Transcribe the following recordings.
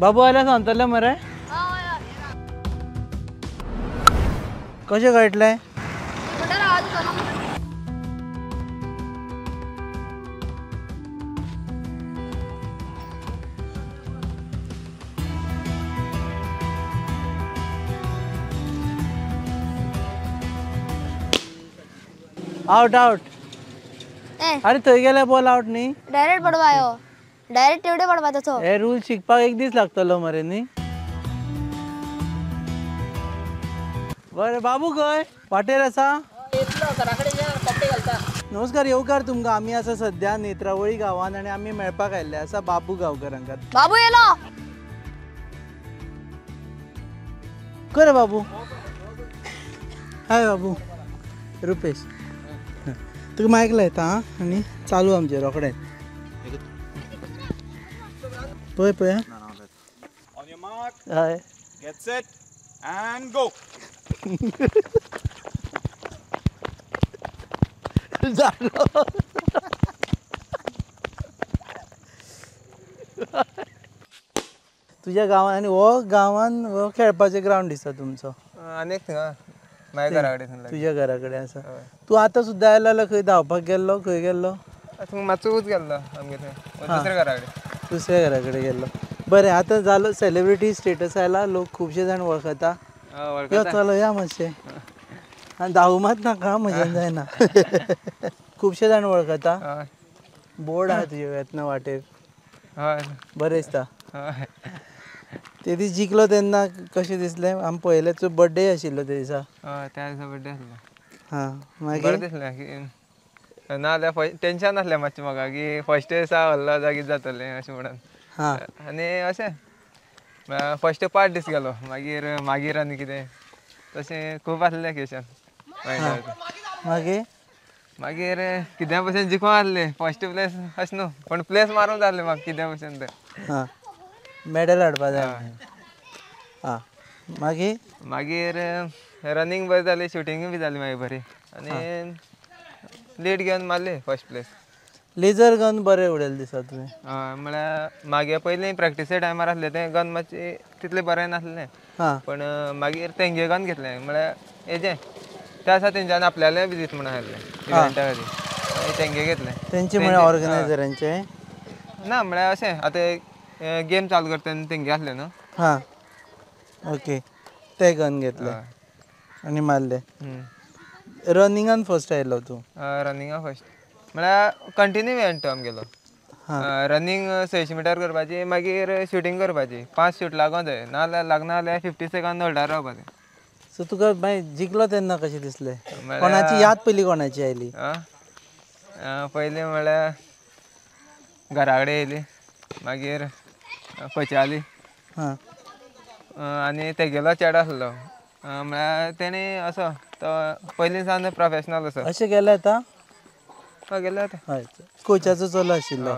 बाबू आल्या सांगतले मरे कशें कळटलें आउट आउट अरे थंय गेल्या बॉल आउट न्ही डायरेक्ट पडवायो डायरेक्ट तेवढे पडवा तसो हे रूल शिकपाक एक दीस लागतलो मरे न्ही बरें बाबू खंय वाटेर आसा नमस्कार येवकार तुमकां आमी आसा सद्या नेत्रावळी गांवांत आनी आमी मेळपाक आयिल्ले आसा बाबू गांवकरांक बाबू येलो खरे बाबू हाय बाबू रुपेश तुका मायक लायता आं आनी चालू आमचें रोखडेंच पळय पळय On your mark, हय get set, and go. जालो तुज्या गांवांत आनी हो गांवांत हो खेळपाचें ग्रावंड दिसता तुमचो अनेक थिंगा माझ्या घरा कडेन तुज्या घरा कडेन आसा तूं आतां सुद्दां आयलो जाल्यार खंय धांवपाक गेल्लो खंय गेल्लो थिंगा मातसो वच गेल्लो आमगे थंय दुसऱ्या घरा कडेन दुसऱ्या घरा कडेन गेल्लो बरें आतां जालो सेलिब्रिटी स्टेटस आयला लोक खुबशे जाण वळखता यो चलो या मातशें आनी धांवू मात नाका म्हज्यान जायना खुबशे जाण वळखता बोर्ड आहा तुजे येतना वाटेर हय बरें दिसता हय ते दीस जिखलो तेन्ना कशें दिसलें आमी पळयलें तुजो बर्थडे आशिल्लो ते दिसा हय त्या दिसा बड्डे आसलो हां मागीर बरें दिसलें की ना जाल्यार टेंशन आसलें मातशें म्हाका की फस्ट दिसा व्हरलो जाल्यार कितें जातलें अशें म्हणून हां आनी अशें फस्ट पांच दीस गेलो मागीर आनी कितें तशें खूब आसलें क्वेशन मागीर मागीर कित्या भशेन जिखून आसलें फस्ट प्लेस अशें न्हू पण प्लेस मारूंक जाय म्हाका कित्या भशेन तें हां मॅडल हाडपा जाय हां मागीर मागीर रनिंग बरी जाली शुटिंगूय बी जाली मागीर बरी आनी लीड घेवन मारली फस्ट प्लेस लेजर गन बरें उडयलें दिसता तुवें म्हळ्यार मागे पयलीं प्रॅक्टिसे टायमार आसलें तें गन मातशें तितलें बरें नासलें हां पण मागीर तेंगे गन घेतलें म्हळ्यार हेजें त्या दिसा तेंच्यान आपल्यालें बी दीत म्हणून आसलें इव्हेंटा खातीर तेंगे घेतलें तेंचे म्हळ्यार ऑर्गनायझरांचे ना म्हळ्यार अशें आतां गेम चालू करता तेन्ना तेंगे आसलें न्हू हां ओके ते गन घेतले आनी मारले रनिंगान फर्स्ट आयलो तूं रनिंगा फर्स्ट म्हळ्यार कंटिन्यू इव्हेंट तो आमगेलो रनिंग 600 मिटर करपाची मागीर शुटींग करपाची 5 शूट लागों जाय नाजाल्यार लागना जाल्यार 50 सेकंद होल्डार रावपाचें सो तुका मागीर जिखलो तेन्ना कशें दिसलें कोणाची याद पयली कोणाची आयली पयलीं म्हळ्यार घरा कडेन येयली मागीर पचाली हां आनी तेगेलो चेडो आसलो म्हळ्यार तेणी असो तो पयलीं सावन प्रोफेशनल असो अशें गेले आतां हय गेलो आतां हय कोचाचो चलो आशिल्लो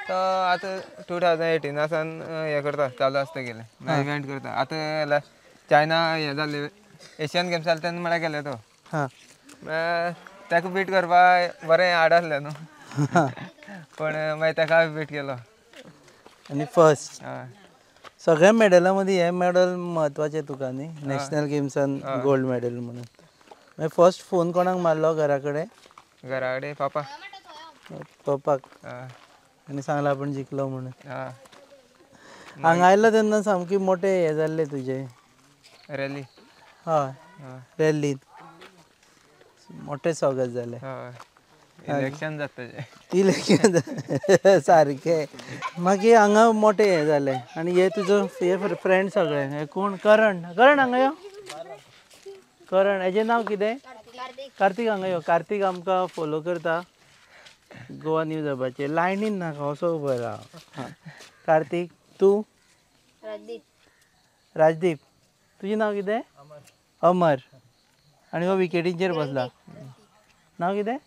तो आतां 2018 सावन हें करता चालू आसता गेले इव्हेंट करता आतां चायना हें जाल्लें एशियन गेम्स जाले तेन्ना म्हळ्यार गेले तो हां म्हळ्यार ताका बीट करपाक बरें हार्ड आसलें न्हू पण मागीर ताका बीट केलो आनी फर्स्ट हय सगळ्या मॅडला मदीं हें मॅडल म्हत्वाचें तुका न्ही नॅशनल गेम्सान गोल्ड मॅडल म्हणून मागीर फर्स्ट फोन कोणाक मारलो घरा कडेन घरा कडेन पापा पप्पाक हय आनी सांगलां आपूण जिखलो म्हणून हय हांगा आयलो तेन्ना सामकी मोठें हें जाल्लें तुजें रॅली हय रॅलीन मोठें स्वागत जालें हय इलेक्शन जाता तेजें इलेक्शन सारकें मागीर हांगा मोठें हें जालें आनी हे तुजो हे फ्रेंड सगळे हे कोण करण हांगा यो करण हेजें नांव कितें कार्तिक हांगा यो कार्तिक आमकां फॉलो करता गोवा न्यूज हबाचेर लायनीन नाका असो उबो राव कार्तिक तूं राजदीप तुजें नांव कितें अमर आनी हो विकेटीचेर बसला नांव कितें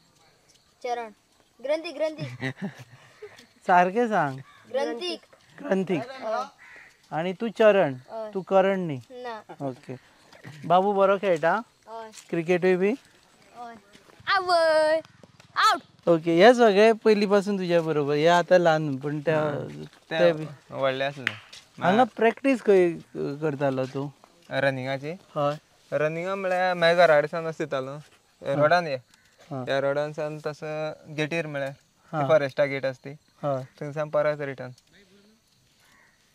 चरण ग्रंथी ग्रंथी सारकें सांग ग्रंथीक आनी तूं चरण तूं करण न्ही ओके बाबू बरो खेळटा क्रिकेटूय बी ओके हे सगळे पयलीं पासून तुज्या बरोबर हे आतां ल्हान पूण ते व्हडलें आसलें हांगा प्रॅक्टीस खंय करतालो तूं? रनिंगाची हय रनिंगा म्हळ्यार म्हाज्या घरा कडेन वयतालो रोडान हा. त्या रोडान सावन तसं गेटीर म्हळ्यार फॉरेस्टा गेट आसा ती हय थंयसान परत रिटर्न.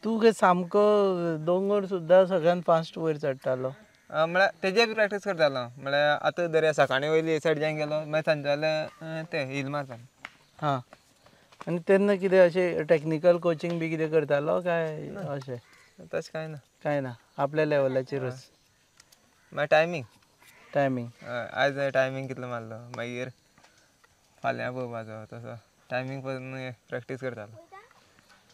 तूं काय सामको दोंगर सुद्दां सगळ्यान फास्ट वयर चडटालो. म्हळ्यार तेजे बी प्रॅक्टीस करतालो म्हळ्यार आतां दर्या सकाळीं वयली हे सायडीच्यान गेलो मागीर सांजे जाल्यार ते हिल मारतालो. हां आनी तेन्ना कितें अशें टॅक्निकल कोचिंग बी कितें करतालो काय अशें? तशें कांय ना काय ना आपल्या लेवलाचेरूच मागीर टायमींग टायमींग. आयज टायमींग कितलो मारलो मागीर फाल्यां पळोवपाचो तसो टायमींग पळोवन प्रॅक्टीस करतालो.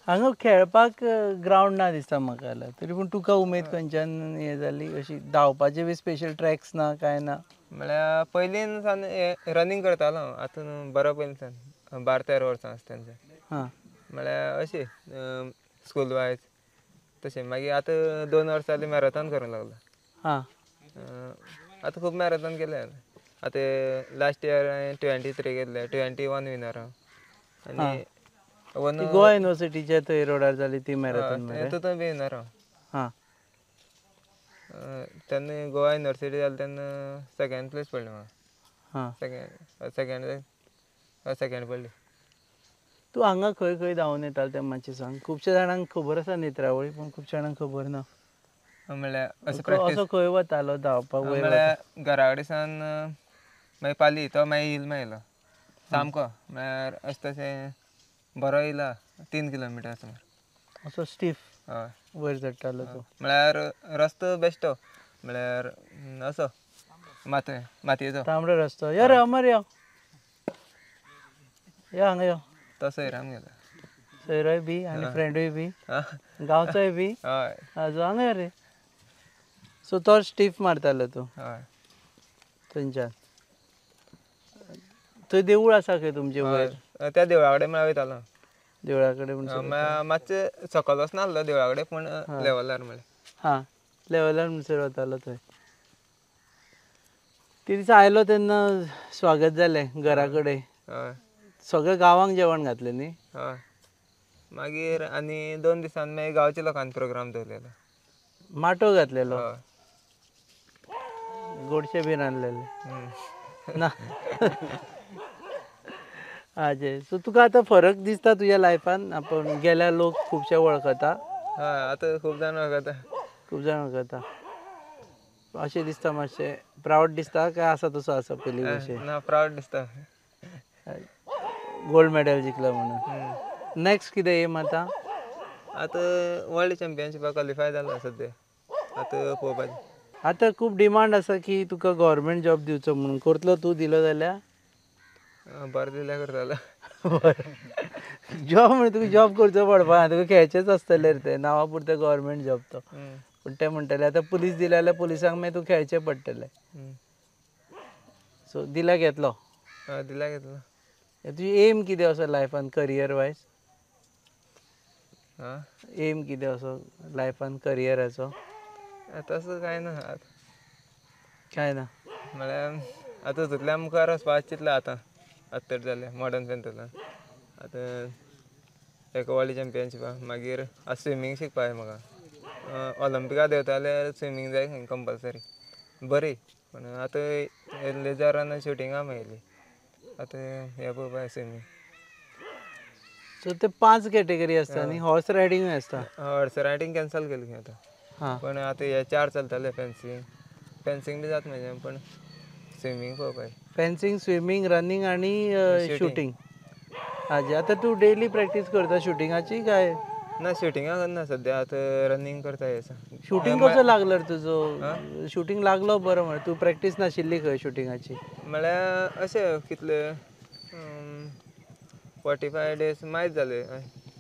हांगा खेळपाक ग्रावंड ना दिसता म्हाका जाल्यार तरी पूण तुका उमेद खंयच्यान हें जाली अशी धांवपाचे बी स्पेशल ट्रॅक्स ना काय ना? म्हळ्यार पयलीं सान रनींग करतालो हांव आतां बरो पयलीं सान 12-13 वर्सां आसतना हां म्हळ्यार अशें स्कूल वायज तशें मागीर आतां 2 वर्सां जालीं मॅरेथॉन करूंक लागलो. हां आतां खूब मॅरेथॉन केले आतां लास्ट इयर हांवें 23 केल्ले 21 विनर आनी ती गोवा युनिवर्सिटीच्या थंय रोडार जाली ती मॅरेथॉन मरे. तितून बी विनर हां तेन्ना गोवा युनिवर्सिटी जाली तेन्ना सेकेंड प्लेस पडलें म्हाका. हां सेकेंड पडली. तूं हांगा खंय खंय धांवन येतालो तें मातशें सांग. खुबश्या जाणांक खबर आसा नेत्रावळी पूण खुबश्या जाणांक खबर ना. म्हळ्यार अशें असो प्रॅक्टीस खंय वतालो धांवपाक वयर म्हळ्यार घरा कडेन सावन मागीर पाली तो मागीर हिल मागयलो सामको म्हळ्यार अशें तशें बरो येयला 3 किलोमिटर सुमार. असो स्टीफ हय वयर चडटालो तूं. म्हळ्यार रस्तो बेश्टो म्हळ्यार असो मातयेचो तांबडो रस्तो यो रे अमर यो यो हांगा यो. तो सयराम गेलो. सयरोय बी आनी फ्रेंडूय बी हय गांवचोय बी हांगा यो रे. सो तो स्टीफ मारतालो तूं हय थंयच्यान. थंय देवूळ आसा खंय तुमचे वयर? त्या देवळा कडेन म्हळ्यार वयतालो देवळा कडेन म्हणसर म्हळ्यार मातशें सकयल वचनासलो देवळा कडेन पूण लेवलार म्हळ्यार. हां लेवलार म्हणसर वतालो थंय. ते दिसा आयलो तेन्ना स्वागत जालें घरा कडेन. हय सगळ्या गांवांक जेवण घातलें न्ही? हय मागीर आनी 2 दिसान मागीर गांवच्या लोकांनी प्रोग्राम दवरलेलो. माटो घातलेलो हय गोडशे बीन रांदलेले ना? हाजें सो तुका आतां फरक दिसता तुज्या लायफान आपूण गेल्यार लोक खुबशे वळखता? हय आतां खूब जाण वळखता. खूब जाण वळखता. अशें दिसता मातशें प्रावड दिसता काय आसा तसो आसा पयलीं भशेन? ना प्रावड दिसता. गोल्ड मॅडल जिखलो म्हणून. नॅक्स्ट कितें एम आतां? आतां वर्ल्ड चॅम्पियनशिपाक क्वॉलिफाय जाला सद्या आतां पळोवपाचें. आतां खूब डिमांड आसा की तुका गव्हर्मेंट जॉब दिवचो म्हणून. करतलो तूं दिलो जाल्यार? बरें दिल्यार करतालो. जॉब म्हणल्यार तुका जॉब करचो पडपा ना तुका खेळचेंच आसतलें रे तें नांवा पुरतें गव्हर्मेंट जॉब तो. पूण ते म्हणटले आतां पुलीस दिले जाल्यार पुलिसांक मागीर तुका खेळचें पडटलें. सो दिल्यार घेतलो? दिल्यार घेतलो. तुजी एम कितें असो लायफान करियर वायज? एम कितें असो लायफान करियराचो? तसो कांय ना. कांय ना? म्हळ्यार आतां हितूंतल्यान मुखार वचपाचें चिंतलां आतां तर जालें मॉडर्न पेंथुतल्यान. आतां एक वर्ल्ड चॅम्पियनशिपाक मागीर आतां स्विमींग शिकपा जाय म्हाका. ऑलिंपिका देंवता जाल्यार स्विमींग जाय खंय कंपलसरी. बरी पूण आतां लेजर शुटिंगा मेळयली आतां हें पळोवपा जाय स्विमींग. सो ते 5 कॅटेगरी आसता न्ही? हॉर्स रायडिंगूय आसता? हॉर्स रायडींग कॅन्सल केलें खंय आतां. हां पूण आतां हे 4 चलतले फेन्सींग बी जाता म्हजें पूण स्विमींग पळोवपा जाय. फेन्सींग, स्विमींग, रनींग आनी शूटिंग. हाजें आतां तूं डेली प्रॅक्टीस करता शुटिंगाची काय? ना शुटिंगा करना सद्या आतां रनींग करता हे दिसा. शूटिंग कसो लागलो रे तुजो? शूटिंग लागलो बरो म्हळ्यार तूं प्रॅक्टीस नाशिल्ली खंय शुटिंगाची? म्हळ्यार अशें कितले 45 डेज मायज जाले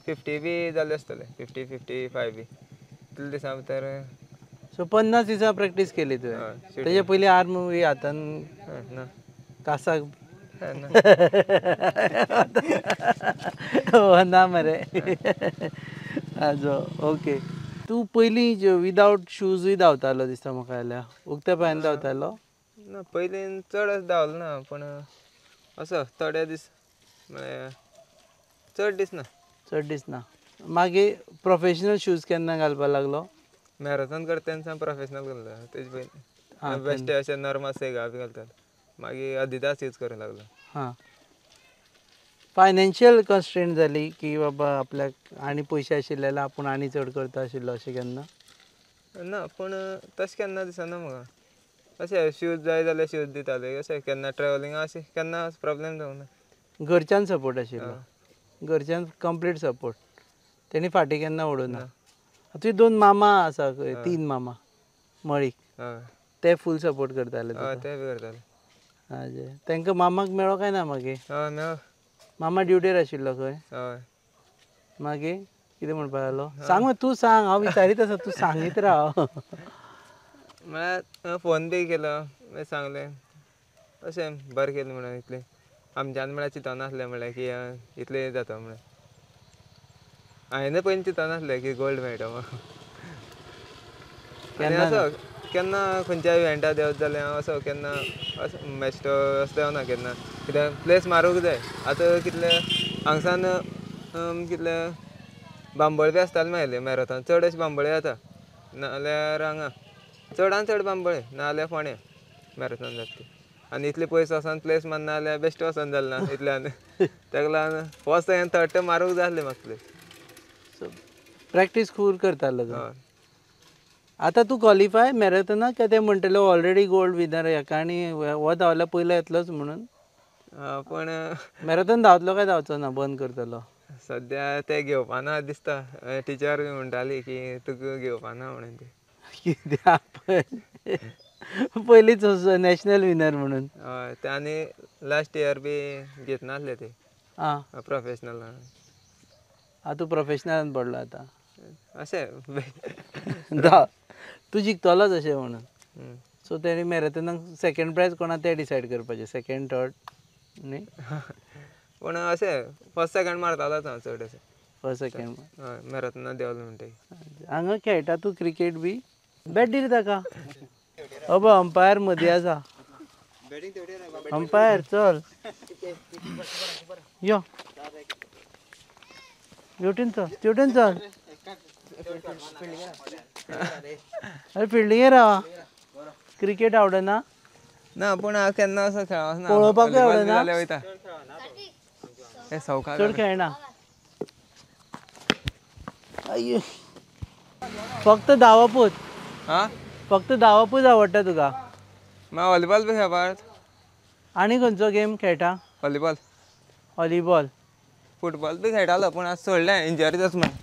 50 बी जाले आसतले 50-55 बी इतले दिसां भितर. सो 50 दिसा प्रॅक्टीस केली तुवें? तेजे पयलीं आर्म बी हातान ना कासाक ना ना मरे. आजो ओके. तूं पयलीं विदावट शूजूय धांवतालो दिसता म्हाका जाल्यार. उक्त्या पांयान धांवतालो? ना पयलीं चड अशें धांवलो ना पूण असो थोडे दीस म्हळ्यार चड दीस ना. चड दीस ना. मागीर प्रोफेशनल शूज केन्ना घालपाक लागलो? मॅरेथॉन करता तेन्ना प्रोफेशनल घालता तेज पयलीं बेश्टे अशे नॉर्मल सेगा बी घालतात मागीर अदिदास यूज करूंक लागलो. हां. फायनान्शियल कन्स्ट्रेंट जाली की बाबा आपल्याक आनी पयशे आशिल्ले जाल्यार आपूण आनी चड करता आशिल्लो अशें केन्ना? ना पूण तशें केन्ना दिसना म्हाका. अशें शूज जाय जाल्यार शूज दिताले अशें केन्ना ट्रॅवलिंगा अशें केन्ना प्रॉब्लेम जावंक ना. घरच्यान सपोर्ट आशिल्लो? घरच्यान कंप्लीट सपोर्ट? तेणी फाटीं केन्ना ओडूं ना? तुजे 2 मामा आसा खंय 3 मामा मळीक हय ते फूल सपोर्ट करताले तुका? हय ते बी करताले. हाजे तांकां मामाक मेळ्ळो काय ना मागीर? हय मेळ. मामा ड्युटेर आशिल्लो खंय? हय मागीर कितें म्हणपाक लागलो? सांग तूं सांग हांव विचारीत आसा तूं सांगीत राव. म्हळ्यार फोन बी केलो मागीर सांगलें अशें बरें केलें म्हणून इतलें आमच्यान म्हळ्यार चिंतूंक नासलें म्हळ्यार की इतलें जाता म्हणून. हांवें पयलीं चिंतूंक नासलें की गोल्ड मेळटा म्हणून. आनी असो केन्ना खंयच्या इव्हेंटार देंवता जाल्यार हांव असो केन्ना असो बेश्टो असो देंवना केन्ना कित्याक प्लेस मारूंक जाय. आतां कितले हांगसान कितले बांबोळी बी आसताले मागीर मॅरेथॉन चड अशें बांबोळी जाता नाजाल्यार हांगा चडांत चड बांबोळे नाजाल्यार फोंड्या मॅरेथॉन जाता ती. आनी इतले पयस वचोन प्लेस मारना जाल्यार बेश्टें वचोन जालें ना इतल्यान ताका लागून फर्स्ट हांवें थर्ड मारूंक जाय आसलें म्हाका प्लेस. प्रॅक्टीस खूब करतालो तूं? हय आतां तूं क्वॉलिफाय मॅरेथॉनाक काय ते म्हणटले ऑलरेडी गोल्ड विनर हेका आनी हो धांवल्यार पयलो येतलोच म्हणून? पूण मॅरेथॉन धांवतलो काय धांवचो ना बंद करतलो? सद्या ते घेवपाना दिसता. टिचर बी म्हणटाली की तुका घेवपाना म्हणून ती. कित्याक पयलींच नॅशनल विनर म्हणून? हय ते आनी लास्ट इयर बी घेतनासले ते आं प्रोफेशनल. तूं प्रोफेशनलान पडलो आतां? अशें तूं जिखतलोच अशें म्हणून. सो तेणी मॅरेथॉनाक सेकंड प्रायज कोणा तें डिसायड करपाचें सेकंड थर्ड न्ही? पूण अशें फर्स्ट सेकंड मारतालोच हांव चड अशें. First second? हय मॅरेथॉनाक देंवलो म्हणटकीर. हांगा खेळटा तूं क्रिकेट बी? बॅट दी रे ताका. पळय अंपायर मदीं आसा. अंपायर चल यो हेवटेन चल तेवटेन चल. अरे फिल्डिंगेर राव. क्रिकेट आवडना? ना पूण हांव केन्ना असो खेळोंक ना. पळोवपाकूय आवडना? जाल्यार वयता. हे सवकाक चड खेळना? फक्त धांवपूच? हां फक्त धांवपूच आवडटा तुका? मागीर व्हॉलीबॉल बी खेळपाक? आनी खंयचो गेम खेळटा? व्हॉलीबॉल. व्हॉलीबॉल? फुटबॉल बी खेळटालो पूण आतां सोडलें इंजरी जाता म्हणून.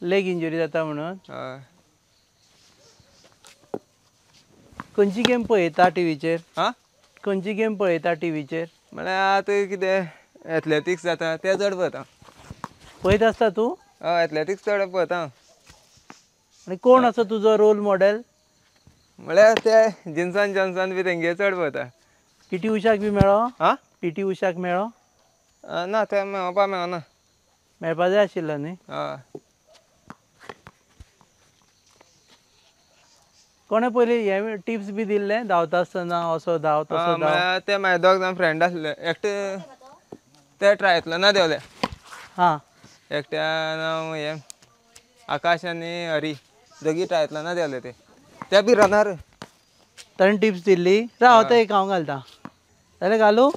लेग इंजरी जाता म्हणून? हय. खंयची गेम पळयता टिवीचेर? हां खंयची गेम पळयता टिवीचेर? म्हळ्यार आतां कितें एथलेटिक्स जाता तें चड पळयता. पळयत आसता तूं? हय एथलेटिक्स चड पळयता हांव. आनी कोण असो तुजो रोल मॉडेल? म्हळ्यार ते जिन्सन जॉन्सन बी तेंगे चड पळयता. पी.टी. उशाक बी मेळ्ळो? हां पी.टी. उशाक मेळ्ळो? ना ते मेळोवपा मेळना. मेळपा जाय आशिल्लो न्ही? हय. कोणे पयलीं हे टिप्स बी दिल्ले धांवता आसतना असो धांव तसो धांव? म्हळ्यार ते म्हाजे दोग जाण फ्रेंड आसले एकटे ते ट्रायथलॉना देंवले. हां. एकट्या नांव हें आकाश आनी हरी दोगी ट्रायथलॉना देंवले ते बी रनर. ताणें टिप्स दिल्ली? राव आतां एक हांव घालतां. जाल्यार घालूं?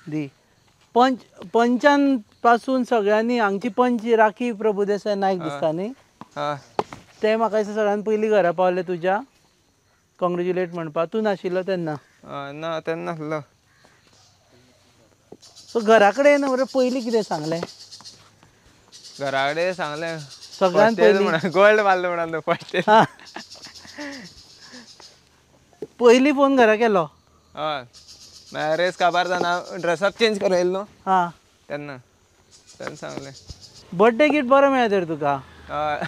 दी. पंचान पासून सगळ्यांनी हांगची पंच राखी प्रभुदेसाय नायक दिसता न्ही? हय. ते म्हाका दिसता सगळ्यान पयलीं घरा पावले तुज्या कॉंग्रेच्युलेट म्हणपाक. तूं नाशिल्लो तेन्ना? ना तेन्ना नासलो. सो घरा कडेन पयलीं कितें सांगलें? घरा कडेन सांगलें सगळ्यान पयलीं गोल्ड मारलो म्हणून फस्ट. पयलीं फोन घरा केलो? हय. मागीर रेस काबार जावन ड्रेसअप चेंज करूं येयलो न्हू हां. तेन्ना सांगलें. बर्थडे गिफ्ट बरो मेळ्ळो तर तुका? हय.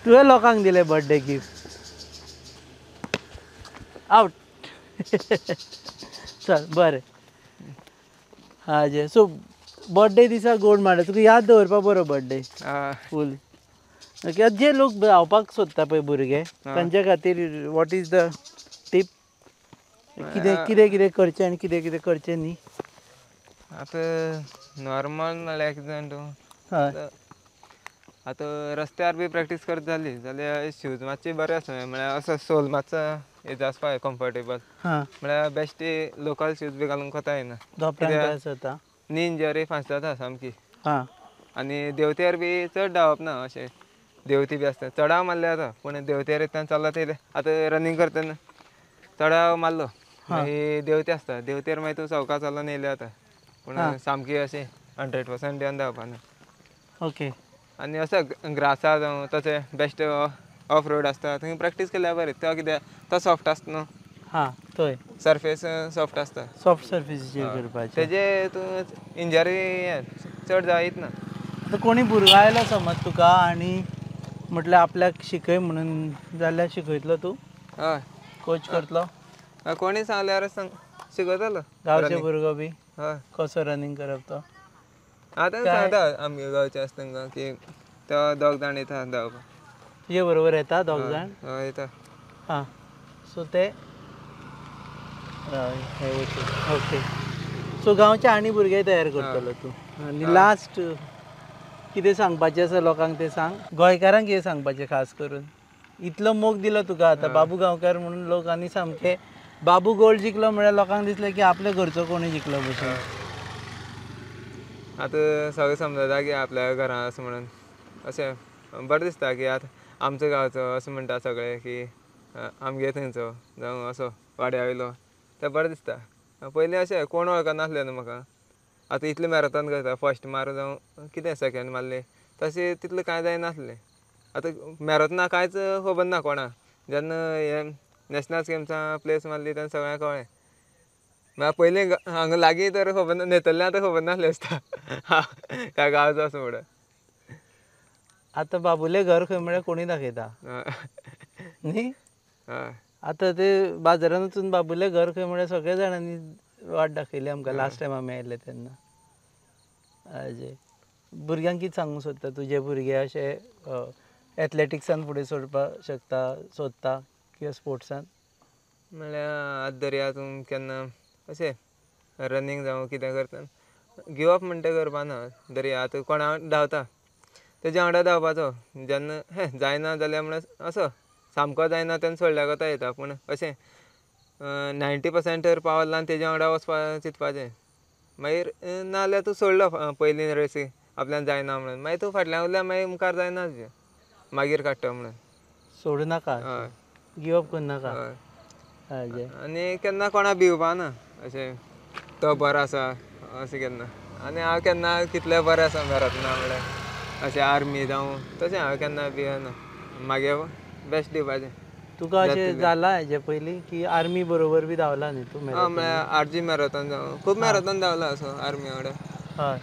तुवें लोकांक दिलें बर्थडे गिफ्ट? आवट. चल बरें. हाजें सो बर्थडे दिसा गोड मारलो तुका याद दवरपा बरो बर्थडे फूल. ओके. जे लोक धांवपाक सोदता पळय भुरगे तांचे खातीर वॉट इज द टीप? कितें कितें कितें करचें आनी कितें कितें करचें न्ही? आतां नॉर्मल म्हणल्यार कितें जाणा तूं हय आतां रस्त्यार बी प्रॅक्टीस करता जाली जाल्यार शूज मातशे बरे आसूं जाय म्हळ्यार असो सोल मातसो हेजो आसपा जाय कम्फर्टेबल हां म्हळ्यार बेश्टे लोकल शूज बी घालूंक कोता येना धोपरांक त्रास जाता नी इंजरी फास्ट जाता सामकी हां आनी देंवतेर बी चड धांवप ना अशें देंवती बी आसता चडाव मारल्यार जाता पूण देंवतेर येतना चलत येयलें आतां रनींग करतना चडाव मारलो मागीर देंवते आसता देंवतेर मागीर तूं सवका चलोन येयलें जाता पूण सामकी अशें 100% येवन धांवपा ना ओके आनी असो ग्रासार जावं तशें बेश्टे ऑफ रोड आसता थंय प्रॅक्टीस केल्यार बरें तो कित्याक तो सॉफ्ट आसता न्हू हां थंय सरफेस सॉफ्ट आसता सॉफ्ट सर्फेसीचेर करपाचें तेजे तूं इंजरी चड जायत ना आतां कोणी भुरगो आयलो समज तुका आनी म्हटल्यार आपल्याक शिकय म्हणून जाल्यार शिकयतलो तूं हय कोच करतलो कोणी सांगल्यार शिकयतलो गांवचे भुरगो बी हय कसो रनींग करप तो आतां सांगता आमगे गांवचे आसता तांकां की तो दोग जाण येता धांवपाक तुजे बरोबर येता दोग जाण हय येता हां सो ते ओके सो गांवचे आनी भुरगे तयार करतलो तूं आनी लास्ट कितें सांगपाचें आसा लोकांक तें सांग गोंयकारांक कितें सांगपाचें खास करून इतलो मोग दिलो तुका आतां बाबू गांवकार म्हणून लोक आनी सामके बाबू गोल्ड जिखलो म्हळ्यार लोकांक दिसलें की आपल्या घरचो कोणी जिखलो भशेन आतां सगळें समजता की आपल्या घरां आसा म्हणून अशें बरें दिसता की आतां आमचो गांवचो अशें म्हणटा सगळे की आमगे थंयचो जावं असो वाड्या वयलो तें बरें दिसता पयलीं अशें कोण वळखनासलें न्हू म्हाका आतां इतलें मॅरेथॉन करता फर्स्ट मार जावं कितें सेकेंड मारलें तशें तितलें कांय जायनासलें आतां मॅरेथॉनाक कांयच खबर ना कोणाक जेन्ना हे नॅशनल गेम्सा प्लेस मारली तेन्ना सगळ्यांक कळ्ळें म्हळ्यार पयलीं हांगा लागीं तर खबर ना नेतर्ल्यां आतां खबर नासलें आसता काय गांवचो असो म्हणून आतां बाबुलें घर खंय म्हळ्यार कोणी दाखयता न्ही हय आतां ते बाजारांत वचून बाबुलें घर खंय म्हळ्यार सगळ्या जाणांनी वाट दाखयली आमकां लास्ट टायम आमी आयिल्ले तेन्ना अजय भुरग्यांक कितें सांगूंक सोदता तुजे भुरगे अशे एथलेटिक्सान फुडें सरपाक शकता सोदता किंवा स्पोर्ट्सान म्हळ्यार आतां दर्या तूं केन्ना अशें रनींग जावं कितें करता गिवअप म्हणटा करपा ना दर्या आतां कोणा धांवता तेज्या वांगडा धांवपाचो जेन्ना जायना जाल्यार म्हळ्यार असो सामको जायना तेन्ना सोडल्या कोता येता पूण अशें 90% तर पावला आनी तेज्या वांगडा वचपा चिंतपाचें मागीर नाजाल्यार तूं सोडलो पयलीं रेसी आपल्यान जायना म्हणून मागीर तूं फाटल्यान उरल्यार मागीर मुखार जायना तुजें मागीर काडटा म्हणून सोडू नाका हय गिवअप करनाका हय अजय आनी केन्ना कोणा भिवपा ना अशें तो बरो आसा अशें केन्ना आनी हांव केन्ना कितलें बरें आसा मॅरेथॉना म्हळ्यार अशें आर्मी जावं तशें हांव केन्ना भियेना म्हागे बेस्ट दिवपाचें तुका अशें जाला हेजे पयलीं की आर्मी बरोबर बी धांवला न्ही तूं म्हळ्यार आरजी मॅरेथॉन जावं खूब मॅरेथॉन धांवला असो आर्मी वांगडा हय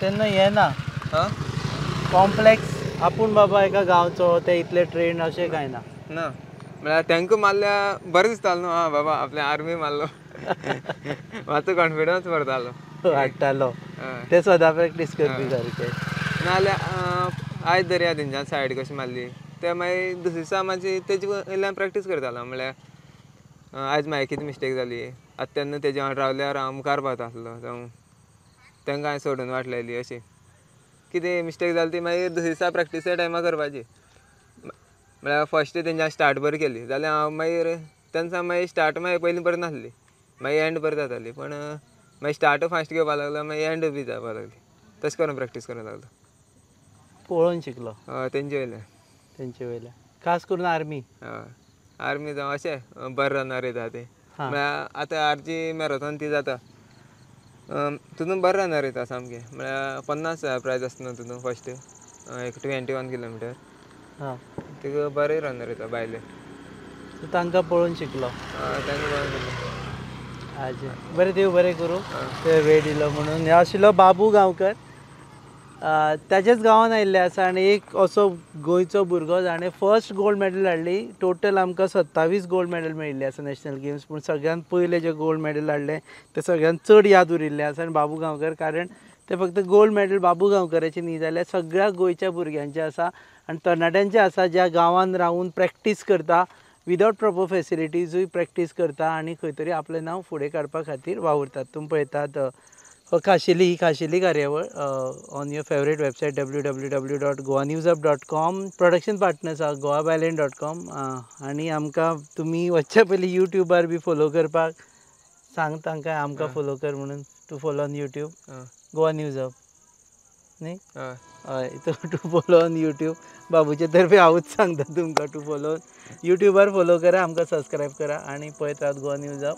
तेन्ना हें ना हां कॉम्प्लेक्स आपूण बाबा एका गांवचो ते इतले ट्रेन अशें कांय ना ना म्हळ्यार तांकां मारल्यार बरें दिसतालें न्हू आं बाबा आपल्या आर्मी मारलो मातसो कॉन्फिडन्स भरतालो हाडटालो ते सदां प्रॅक्टीस करपी सारके नाजाल्यार आयज दर्या तेंच्यान सायड कशी मारली ते मागीर दुसरे दिसा मातशी तेजे वयल्यान प्रॅक्टीस करतालो म्हळ्यार आयज म्हागे कितें मिस्टेक जाली आतां तेन्ना तेजे वांगडा रावल्यार हांव मुखार पावता आसलो जावं तांकां हांवें सोडून वाट लायली अशी कितें मिस्टेक जाली ती मागीर दुसरे दिसा प्रॅक्टीसे टायमार करपाची म्हळ्यार फस्ट तेंच्यान स्टार्ट बरी केली जाल्यार हांव मागीर तेन्ना मागीर स्टार्ट मागीर पयलीं बरी नासली मागीर एंड बरी जाताली पूण मागीर स्टार्ट फास्ट घेवपा लागलो मागीर एंड बी जावपा लागली तशें करून प्रॅक्टीस करूंक लागलो पळोवन शिकलो हय तेंचे वयल्यान तेंचे वयल्यान खास करून आर्मी हय आर्मी जावं अशें बरें रनर येता ते म्हळ्यार आतां आरजी मॅरेथॉन ती जाता तितून बरें रनर येता सामके म्हळ्यार 50 प्रायज आसता न्हू तितून फस्ट एक 21 किलोमिटर हां तिका बरें रनर येता भायले तांकां पळोवन शिकलो हय तांकां पळोवन शिकलो अजय बरें देव बरें करूं ते वेळ दिलो म्हणून हे आशिल्लो बाबू गांवकर ताच्याच गांवांत आयिल्ले आसा आनी एक असो गोंयचो भुरगो जाणें फर्स्ट गोल्ड मॅडल हाडली टोटल आमकां 27 गोल्ड मॅडल मेळिल्ले आसा नॅशनल गेम्स पूण सगळ्यांत पयले जे गोल्ड मॅडल हाडले ते सगळ्यांत चड याद उरिल्ले आसा आनी बाबू गांवकर कारण ते फक्त गोल्ड मॅडल बाबू गांवकराचें न्ही जाल्यार सगळ्या गोंयच्या भुरग्यांचें आसा आनी तरणाट्यांचें आसा ज्या गांवांत रावून प्रॅक्टीस करता विदाउट प्रॉपर फॅसिलिटीजूय प्रॅक्टीस करता आनी खंय तरी आपलें नांव फुडें काडपा खातीर वावुरतात. तुमी पळयतात खाशेली कार्यावळ on your favourite website www.goanewsup.com. Production partners आहा goabalance.com. आनी आमकां तुमी वचच्या पयलीं यूट्यूबार बी फॉलो करपाक सांग तांकां आमकां फॉलो कर म्हणून. To follow on YouTube Goa news app न्ही. हय टू फॉलो ऑन यूट्यूब. बाबूचे तर्फे हांवूच सांगता तुमकां टू फॉलो यूट्यूबार फॉलो करा, आमकां सबस्क्रायब करा आनी पळयत रावत गोवा न्यूज अप.